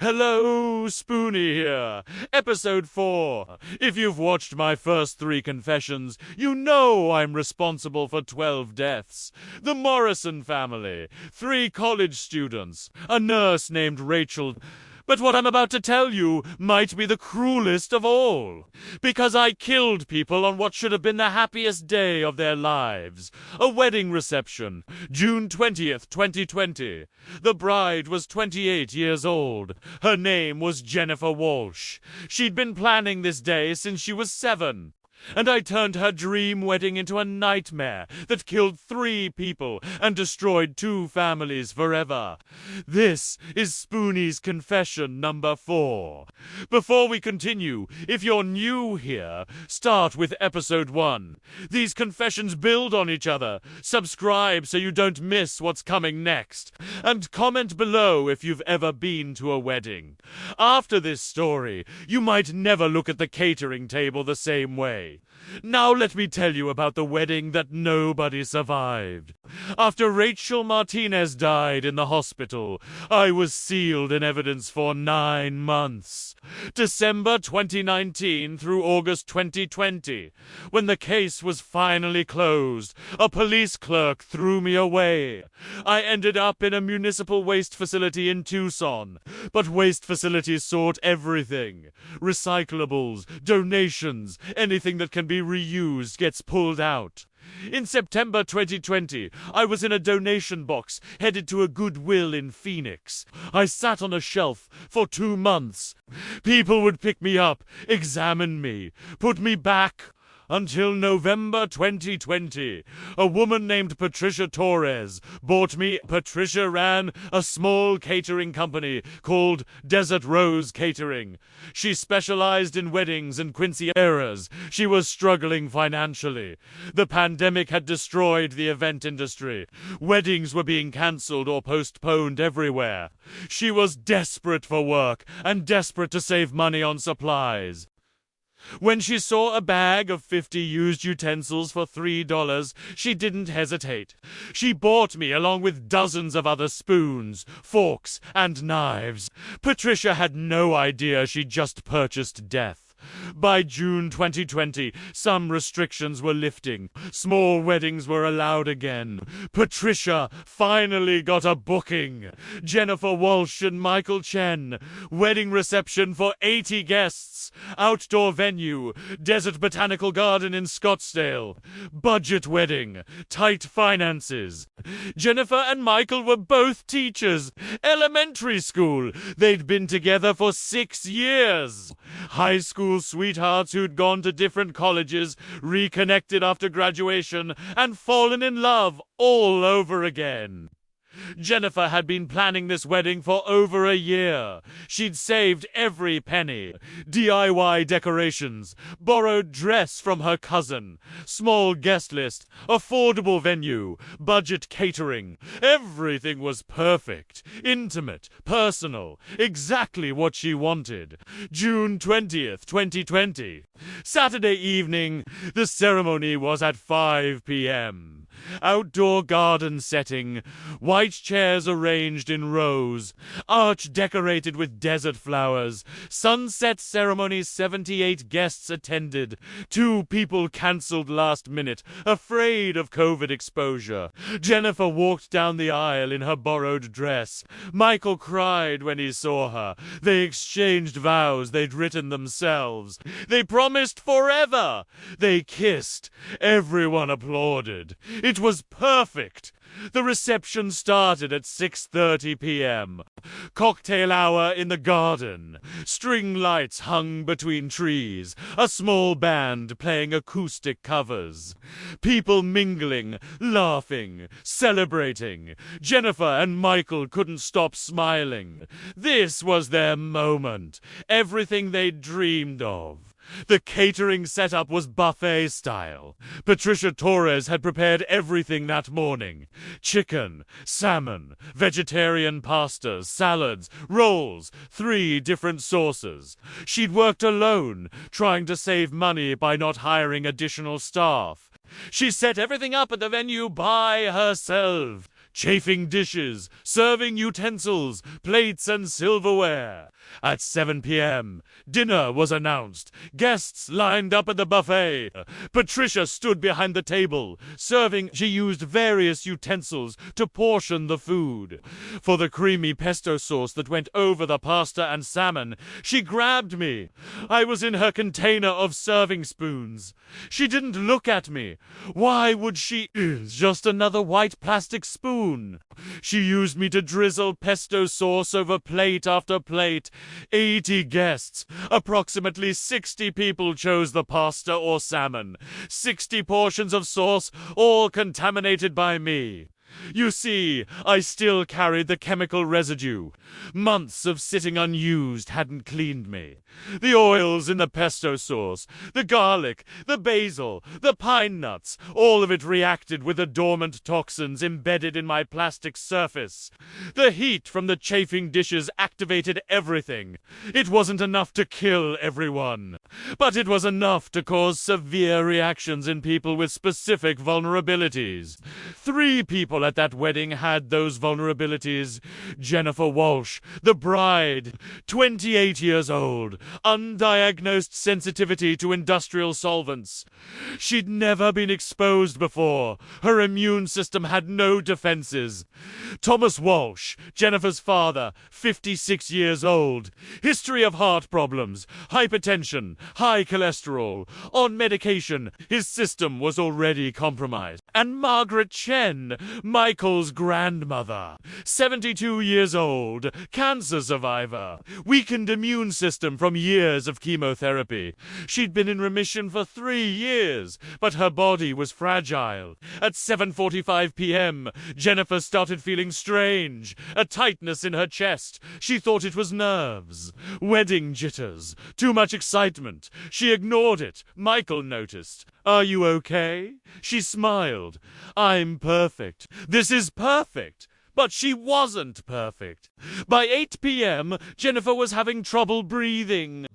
Hello, Spoony here. Episode 4. If you've watched my first 3 confessions, you know I'm responsible for 12 deaths. The Morrison family, 3 college students, a nurse named Rachel. But what I'm about to tell you might be the cruelest of all, because I killed people on what should have been the happiest day of their lives. A wedding reception, June 20th, 2020. The bride was 28 years old. Her name was Jennifer Walsh. She'd been planning this day since she was 7. And I turned her dream wedding into a nightmare that killed 3 people and destroyed 2 families forever. This is Spoony's Confession number 4. Before we continue, if you're new here, start with episode 1. These confessions build on each other. Subscribe so you don't miss what's coming next. And comment below if you've ever been to a wedding. After this story, you might never look at the catering table the same way. Now let me tell you about the wedding that nobody survived. After Rachel Martinez died in the hospital, I was sealed in evidence for 9 months. December 2019 through August 2020. When the case was finally closed, a police clerk threw me away. I ended up in a municipal waste facility in Tucson, but waste facilities sort everything. Recyclables, donations, anything that can be reused gets pulled out. In September 2020, I was in a donation box headed to a Goodwill in Phoenix. I sat on a shelf for 2 months. People would pick me up, examine me, put me back. Until November 2020, a woman named Patricia Torres bought me. Patricia ran a small catering company called Desert Rose Catering. She specialized in weddings in Quincy areas. She was struggling financially. The pandemic had destroyed the event industry. Weddings were being cancelled or postponed everywhere. She was desperate for work and desperate to save money on supplies. When she saw a bag of 50 used utensils for $3, she didn't hesitate. She bought me along with dozens of other spoons, forks, and knives. Patricia had no idea she'd just purchased death. By June 2020, some restrictions were lifting. Small weddings were allowed again. Patricia finally got a booking. Jennifer Walsh and Michael Chen. Wedding reception for 80 guests. Outdoor venue. Desert Botanical Garden in Scottsdale. Budget wedding. Tight finances. Jennifer and Michael were both teachers. Elementary school. They'd been together for 6 years. High school sweethearts who'd gone to different colleges, reconnected after graduation, and fallen in love all over again. Jennifer had been planning this wedding for over a year. She'd saved every penny. DIY decorations, borrowed dress from her cousin, small guest list, affordable venue, budget catering. Everything was perfect, intimate, personal, exactly what she wanted. June 20th, 2020. Saturday evening, the ceremony was at 5 p.m. Outdoor garden setting, white chairs arranged in rows, arch decorated with desert flowers, sunset ceremony. 78 guests attended. 2 people cancelled last minute, afraid of COVID exposure. Jennifer walked down the aisle in her borrowed dress. Michael cried when he saw her. They exchanged vows they'd written themselves. They promised forever. They kissed. Everyone applauded. It was perfect. The reception started at 6:30 p.m. Cocktail hour in the garden. String lights hung between trees. A small band playing acoustic covers. People mingling, laughing, celebrating. Jennifer and Michael couldn't stop smiling. This was their moment. Everything they'd dreamed of. The catering setup was buffet style. Patricia Torres had prepared everything that morning. Chicken, salmon, vegetarian pastas, salads, rolls, 3 different sauces. She'd worked alone, trying to save money by not hiring additional staff. She set everything up at the venue by herself. chafing dishes, serving utensils, plates and silverware. At 7 p.m., dinner was announced. Guests lined up at the buffet. Patricia stood behind the table, serving. She used various utensils to portion the food. For the creamy pesto sauce that went over the pasta and salmon, she grabbed me. I was in her container of serving spoons. She didn't look at me. Why would she? Just another white plastic spoon. She used me to drizzle pesto sauce over plate after plate. 80 guests. Approximately 60 people chose the pasta or salmon. 60 portions of sauce, all contaminated by me. You see, I still carried the chemical residue. Months of sitting unused hadn't cleaned me. The oils in the pesto sauce, the garlic, the basil, the pine nuts, all of it reacted with the dormant toxins embedded in my plastic surface. The heat from the chafing dishes activated everything. It wasn't enough to kill everyone, but it was enough to cause severe reactions in people with specific vulnerabilities. 3 people at that wedding had those vulnerabilities. Jennifer Walsh, the bride, 28 years old, undiagnosed sensitivity to industrial solvents. She'd never been exposed before. Her immune system had no defenses. Thomas Walsh, Jennifer's father, 56 years old. History of heart problems, hypertension, high cholesterol. On medication, his system was already compromised. And Margaret Chen, Michael's grandmother, 72 years old, cancer survivor, weakened immune system from years of chemotherapy. She'd been in remission for 3 years, but her body was fragile. At 7:45 p.m., Jennifer started feeling strange, a tightness in her chest. She thought it was nerves. Wedding jitters, too much excitement. She ignored it. Michael noticed. "Are you okay?" She smiled. "I'm perfect. This is perfect." But she wasn't perfect. By 8 p.m., Jennifer was having trouble breathing.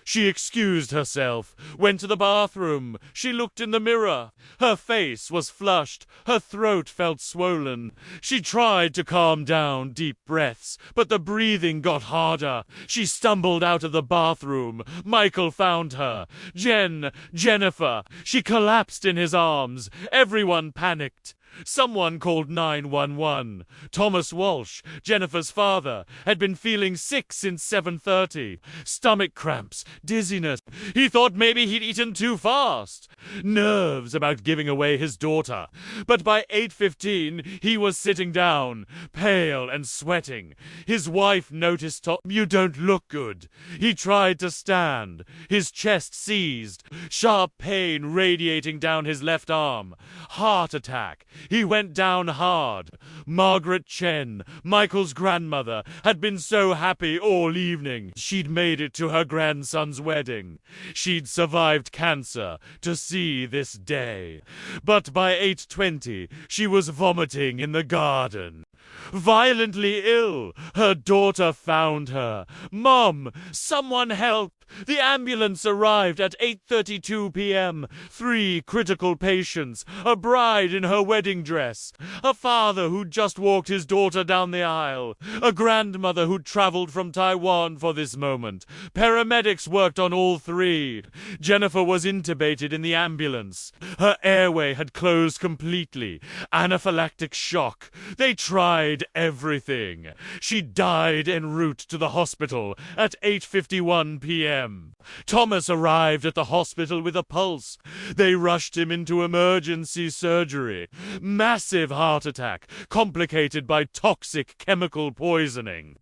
She excused herself, went to the bathroom. She looked in the mirror. Her face was flushed. Her throat felt swollen. She tried to calm down, deep breaths, but the breathing got harder. She stumbled out of the bathroom. Michael found her. Jennifer. She collapsed in his arms. Everyone panicked. Someone called 911. Thomas Walsh, Jennifer's father, had been feeling sick since 7:30. Stomach cramps, dizziness. He thought maybe he'd eaten too fast. Nerves about giving away his daughter. But by 8:15, he was sitting down, pale and sweating. His wife noticed, "You don't look good." He tried to stand. His chest seized. Sharp pain radiating down his left arm. Heart attack. He went down hard. Margaret Chen, Michael's grandmother, had been so happy all evening. She'd made it to her grandson's wedding. She'd survived cancer to see this day. But by 8:20, she was vomiting in the garden. Violently ill. Her daughter found her. "Mom, someone help!" The ambulance arrived at 8:32 p.m. 3 critical patients, a bride in her wedding dress, a father who'd just walked his daughter down the aisle, a grandmother who'd traveled from Taiwan for this moment. Paramedics worked on all 3. Jennifer was intubated in the ambulance. Her airway had closed completely. Anaphylactic shock. They tried everything. She died en route to the hospital at 8:51 p.m. Thomas arrived at the hospital with a pulse. They rushed him into emergency surgery. Massive heart attack, complicated by toxic chemical poisoning.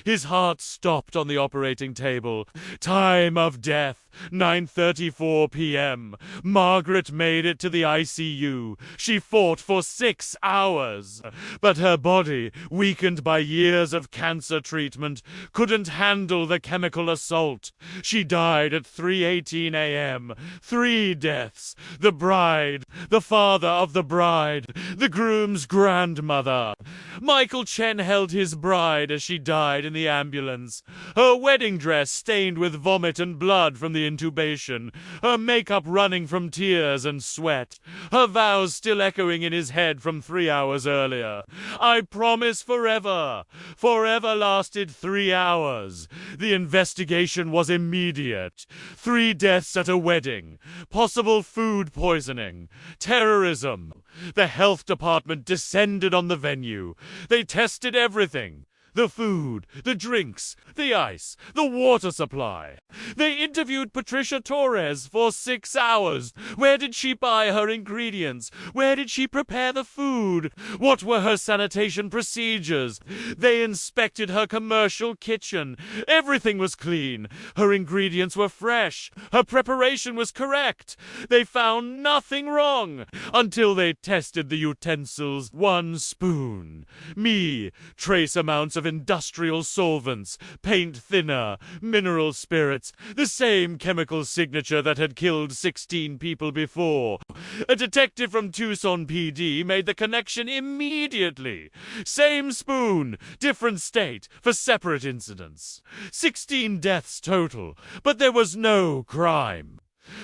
His heart stopped on the operating table. Time of death, 9:34 p.m. Margaret made it to the ICU. She fought for 6 hours. But her body, weakened by years of cancer treatment, couldn't handle the chemical assault. She died at 3:18 a.m. 3 deaths. The bride, the father of the bride, the groom's grandmother. Michael Chen held his bride as she died died in the ambulance. Her wedding dress stained with vomit and blood from the intubation. Her makeup running from tears and sweat. Her vows still echoing in his head from 3 hours earlier. I promise forever. Forever lasted 3 hours. The investigation was immediate. 3 deaths at a wedding. Possible food poisoning. Terrorism. The health department descended on the venue. They tested everything. The food, the drinks, the ice, the water supply. They interviewed Patricia Torres for 6 hours. Where did she buy her ingredients? Where did she prepare the food? What were her sanitation procedures? They inspected her commercial kitchen. Everything was clean. Her ingredients were fresh. Her preparation was correct. They found nothing wrong until they tested the utensils. 1 spoon. Me. Trace amounts of industrial solvents, paint thinner, mineral spirits, the same chemical signature that had killed 16 people before. A detective from Tucson PD made the connection immediately. Same spoon, different state, for separate incidents. 16 deaths total, but there was no crime.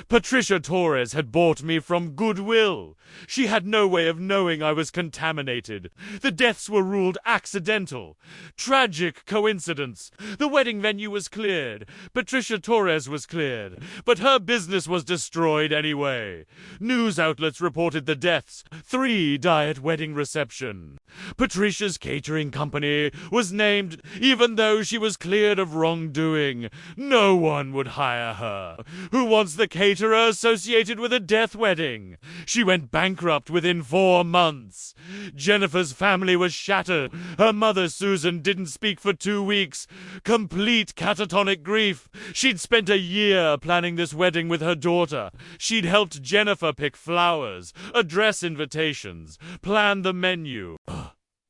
Patricia Torres had bought me from goodwill. She had no way of knowing I was contaminated. The deaths were ruled accidental. Tragic coincidence. The wedding venue was cleared. Patricia Torres was cleared. But her business was destroyed anyway. News outlets reported the deaths. 3 die at wedding reception. Patricia's catering company was named even though she was cleared of wrongdoing. No one would hire her. Who wants the caterer associated with a death wedding? She went bankrupt within 4 months. Jennifer's family was shattered. Her mother, Susan, didn't speak for 2 weeks. Complete catatonic grief. She'd spent a year planning this wedding with her daughter. She'd helped Jennifer pick flowers, address invitations, plan the menu.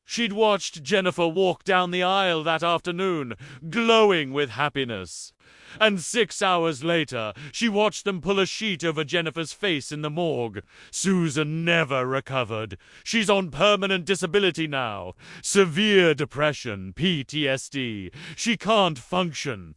She'd watched Jennifer walk down the aisle that afternoon, glowing with happiness. And 6 hours later, she watched them pull a sheet over Jennifer's face in the morgue. Susan never recovered. She's on permanent disability now. Severe depression, PTSD. She can't function.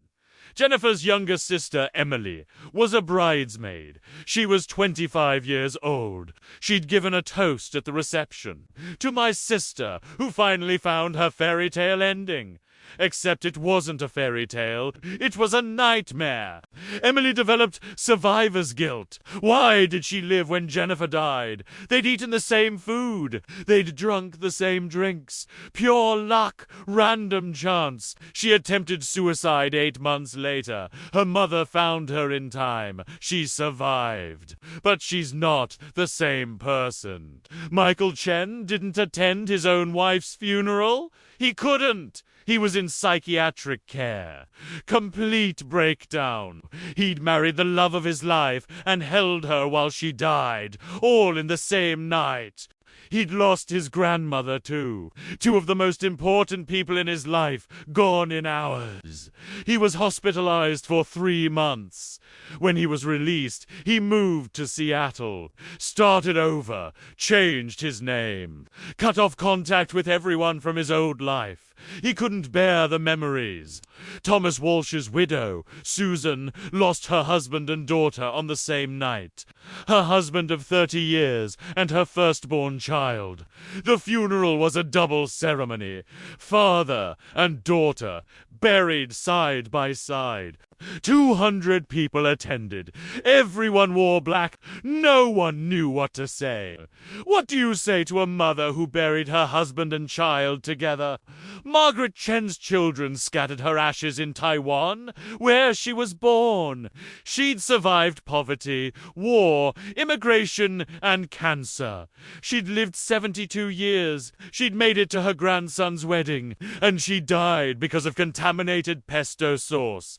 Jennifer's younger sister, Emily, was a bridesmaid. She was 25 years old. She'd given a toast at the reception. To my sister, who finally found her fairy tale ending. Except it wasn't a fairy tale. It was a nightmare. Emily developed survivor's guilt. Why did she live when Jennifer died? They'd eaten the same food. They'd drunk the same drinks. Pure luck. Random chance. She attempted suicide 8 months later. Her mother found her in time. She survived. But she's not the same person. Michael Chen didn't attend his own wife's funeral. He couldn't. He was in psychiatric care. Complete breakdown. He'd married the love of his life and held her while she died, all in the same night. He'd lost his grandmother, too. 2 of the most important people in his life, gone in hours. He was hospitalized for 3 months. When he was released, he moved to Seattle, started over, changed his name, cut off contact with everyone from his old life. He couldn't bear the memories. Thomas Walsh's widow, Susan, lost her husband and daughter on the same night. Her husband of 30 years and her firstborn child. The funeral was a double ceremony. Father and daughter, buried side by side. 200 people attended. Everyone wore black. No one knew what to say. What do you say to a mother who buried her husband and child together? Margaret Chen's children scattered her ashes in Taiwan, where she was born. She'd survived poverty, war, immigration, and cancer. She'd lived 72 years. She'd made it to her grandson's wedding, and she died because of contaminated pesto sauce.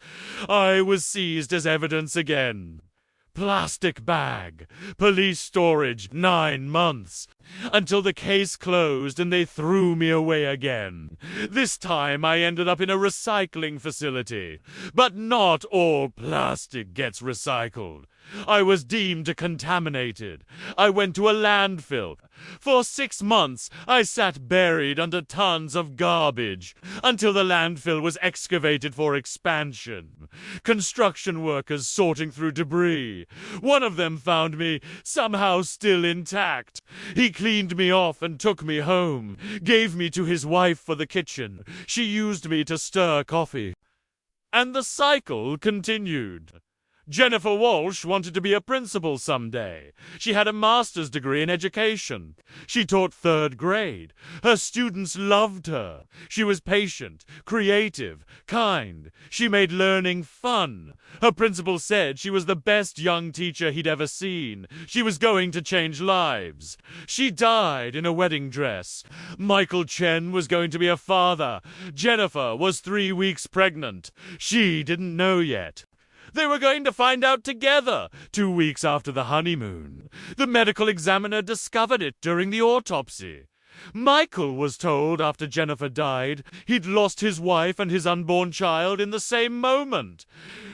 I was seized as evidence again. Plastic bag. Police storage, 9 months. until the case closed and they threw me away again. This time I ended up in a recycling facility. But not all plastic gets recycled. I was deemed contaminated. I went to a landfill. For 6 months, I sat buried under tons of garbage until the landfill was excavated for expansion. Construction workers sorting through debris. One of them found me somehow still intact. He cleaned me off and took me home, gave me to his wife for the kitchen. She used me to stir coffee. And the cycle continued. Jennifer Walsh wanted to be a principal someday. She had a master's degree in education. She taught 3rd grade. Her students loved her. She was patient, creative, kind. She made learning fun. Her principal said she was the best young teacher he'd ever seen. She was going to change lives. She died in a wedding dress. Michael Chen was going to be a father. Jennifer was 3 weeks pregnant. She didn't know yet. They were going to find out together 2 weeks after the honeymoon. The medical examiner discovered it during the autopsy. Michael was told after Jennifer died he'd lost his wife and his unborn child in the same moment.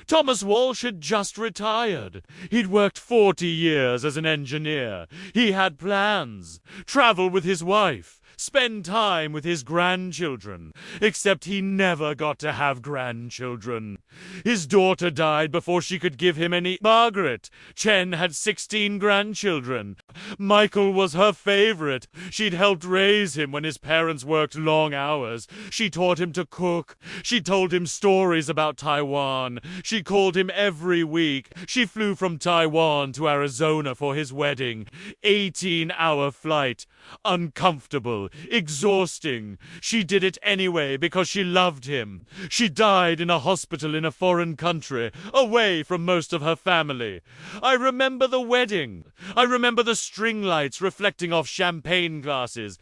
Thomas Walsh had just retired. He'd worked 40 years as an engineer. He had plans. Travel with his wife. Spend time with his grandchildren. Except he never got to have grandchildren. His daughter died before she could give him any. Margaret Chen had 16 grandchildren. Michael was her favorite. She'd helped raise him when his parents worked long hours. She taught him to cook. She told him stories about Taiwan. She called him every week. She flew from Taiwan to Arizona for his wedding. 18-hour flight. Uncomfortable. Exhausting. She did it anyway because she loved him. She died in a hospital in a foreign country, away from most of her family. I remember the wedding. I remember the string lights reflecting off champagne glasses.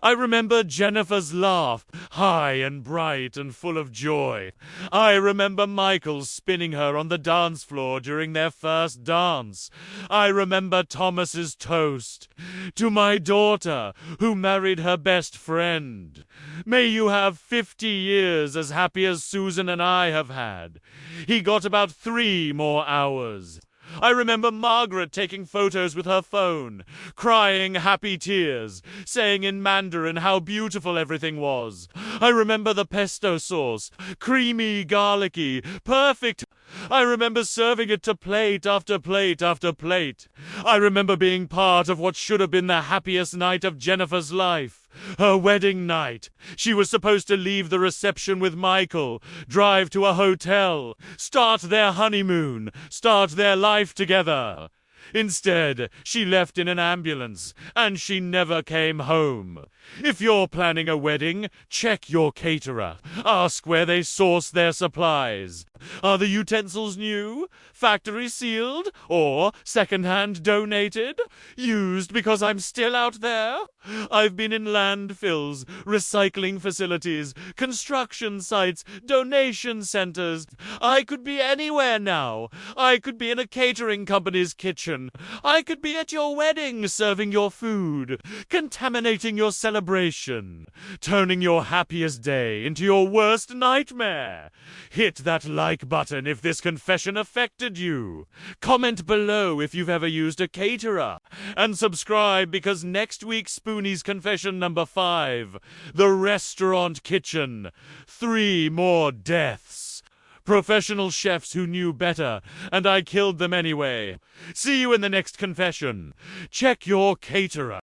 I remember Jennifer's laugh, high and bright and full of joy. I remember Michael spinning her on the dance floor during their first dance. I remember Thomas's toast. To my daughter, who married her best friend. May you have 50 years as happy as Susan and I have had. He got about 3 more hours. I remember Margaret taking photos with her phone, crying happy tears, saying in Mandarin how beautiful everything was. I remember the pesto sauce, creamy, garlicky, perfect. I remember serving it to plate after plate after plate. I remember being part of what should have been the happiest night of Jennifer's life. Her wedding night. She was supposed to leave the reception with Michael, drive to a hotel, start their honeymoon, start their life together. Instead, she left in an ambulance, and she never came home. If you're planning a wedding, check your caterer. Ask where they source their supplies. Are the utensils new, factory sealed, or second-hand donated? Used because I'm still out there? I've been in landfills, recycling facilities, construction sites, donation centers. I could be anywhere now. I could be in a catering company's kitchen. I could be at your wedding serving your food, contaminating your celebration, turning your happiest day into your worst nightmare. Hit that like button if this confession affected you. Comment below if you've ever used a caterer. And subscribe because next week's Spoony's Confession number 5, the restaurant kitchen. 3 more deaths. Professional chefs who knew better, and I killed them anyway. See you in the next confession. Check your caterer.